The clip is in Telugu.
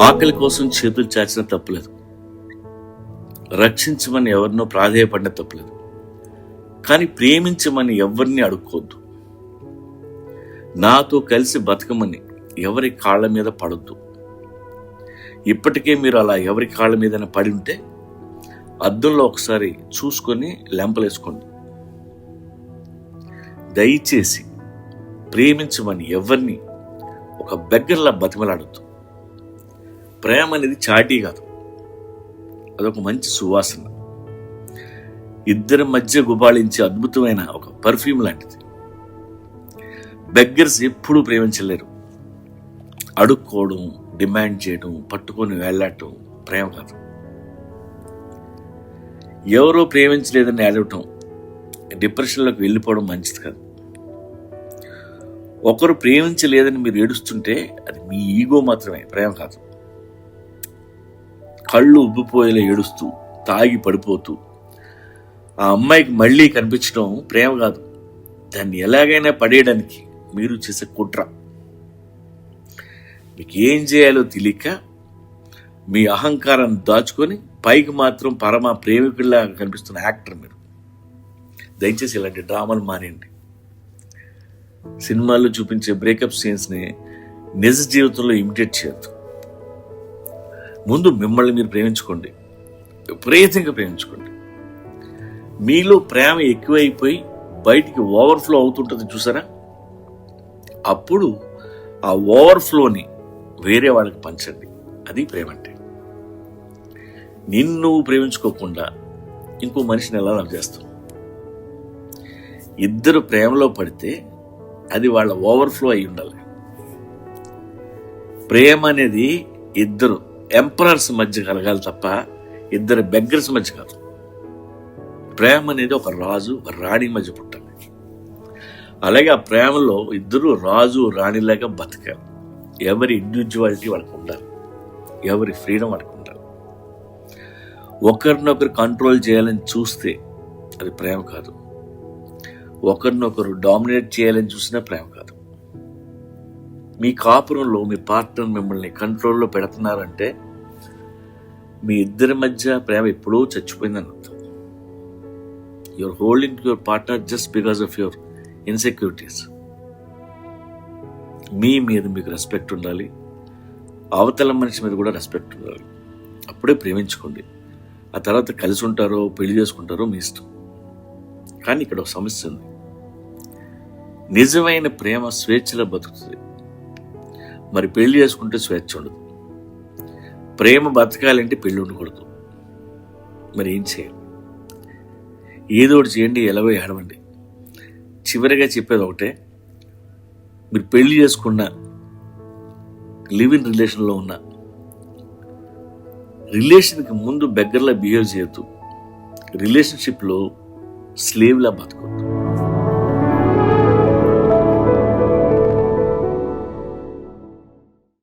ఆకలి కోసం చేతులు చాచిన తప్పులేదు, రక్షించమని ఎవరినో ప్రాధేయపడిన తప్పులేదు. కానీ ప్రేమించమని ఎవరిని అడుక్కోవద్దు. నాతో కలిసి బతకమని ఎవరి కాళ్ళ మీద పడొద్దు. ఇప్పటికే మీరు అలా ఎవరి కాళ్ళ మీద పడి ఉంటే అద్దంలో ఒకసారి చూసుకొని లెంపలేసుకోండి. దయచేసి ప్రేమించమని ఎవరిని ఒక బెగ్గర్లా బతిమలాడొద్దు. ప్రేమ అనేది చాటీ కాదు, అదొక మంచి సువాసన, ఇద్దరి మధ్య గుబాళించే అద్భుతమైన ఒక పర్ఫ్యూమ్ లాంటిది. బెగ్గర్స్ ఎప్పుడూ ప్రేమించలేరు. అడుక్కోవడం, డిమాండ్ చేయడం, పట్టుకొని వేళ్లాడటం ప్రేమ కాదు. ఎవరో ప్రేమించలేదని ఏడవటం, డిప్రెషన్లోకి వెళ్ళిపోవడం మంచిది కాదు. ఒకరు ప్రేమించలేదని మీరు ఏడుస్తుంటే అది మీ ఈగో మాత్రమే, ప్రేమ కాదు. కళ్ళు ఉబ్బిపోయేలా ఏడుస్తూ తాగి పడిపోతూ ఆ అమ్మాయికి మళ్ళీ కనిపించడం ప్రేమ కాదు. దాన్ని ఎలాగైనా పడేయడానికి మీరు చేసే కుట్ర. మీకు ఏం చేయాలో తెలియక మీ అహంకారాన్ని దాచుకొని పైకి మాత్రం పరమ ప్రేమికుల్లా కనిపిస్తున్న యాక్టర్ మీరు. దయచేసి ఇలాంటి డ్రామాలు మానేయండి. సినిమాల్లో చూపించే బ్రేకప్ సీన్స్ని నిజ జీవితంలో ఇమిటేట్ చేయొద్దు. ముందు మిమ్మల్ని మీరు ప్రేమించుకోండి, విపరీతంగా ప్రేమించుకోండి. మీలో ప్రేమ ఎక్కువైపోయి బయటికి ఓవర్ఫ్లో అవుతుంటుంది చూసారా? అప్పుడు ఆ ఓవర్ఫ్లోని వేరే వాళ్ళకి పంచండి. అది ప్రేమ అంటే. నిన్ను ప్రేమించుకోకుండా ఇంకో మనిషిని ఎలా లవ్ చేస్తావు? ఇద్దరు ప్రేమలో పడితే అది వాళ్ళ ఓవర్ఫ్లో అయి ఉండాలి. ప్రేమ అనేది ఇద్దరు ఎంపరర్స్ మధ్య కలగాలి తప్ప ఇద్దరు బెగ్గర్స్ మధ్య కాదు. ప్రేమ అనేది ఒక రాజు, ఒక రాణి మధ్య పుట్టాలి. అలాగే ఆ ప్రేమలో ఇద్దరు రాజు రాణిలాగా బతకాలి. ఎవరి ఇండివిజువాలిటీ వాళ్ళకు ఉండాలి, ఎవరి ఫ్రీడమ్ వాళ్ళకు ఉండాలి. ఒకరినొకరు కంట్రోల్ చేయాలని చూస్తే అది ప్రేమ కాదు. ఒకరినొకరు డామినేట్ చేయాలని చూసినా ప్రేమ కాదు. మీ కాపురంలో మీ పార్ట్నర్ మిమ్మల్ని కంట్రోల్లో పెడుతున్నారంటే మీ ఇద్దరి మధ్య ప్రేమ ఎప్పుడూ చచ్చిపోయిందని అర్థం. Your holding to your partner just because of your insecurities. మీ మీద మీకు రెస్పెక్ట్ ఉండాలి, అవతల మనిషి మీద కూడా రెస్పెక్ట్ ఉండాలి. అప్పుడే ప్రేమించుకోండి. ఆ తర్వాత కలిసి ఉంటారో పెళ్లి చేసుకుంటారో మీ ఇష్టం. కానీ ఇక్కడ ఒక సమస్య ఉంది. నిజమైన ప్రేమ స్వేచ్ఛలో బతుకుతుంది, మరి పెళ్లి చేసుకుంటే స్వేచ్ఛ ఉండదు. ప్రేమ బతకాలంటే పెళ్లి ఉండకూడదు. మరి ఏం చేయాలి? ఏదో ఒకటి చేయండి, ఎలాగో ఏడవండి. చివరిగా చెప్పేది ఒకటే, మీరు పెళ్లి చేసుకున్న, లివ్ ఇన్ రిలేషన్లో ఉన్న, రిలేషన్కి ముందు బెగ్గర్లా బిహేవ్ చేయొద్దు. రిలేషన్షిప్లో స్లేవ్లా బతకొద్దు.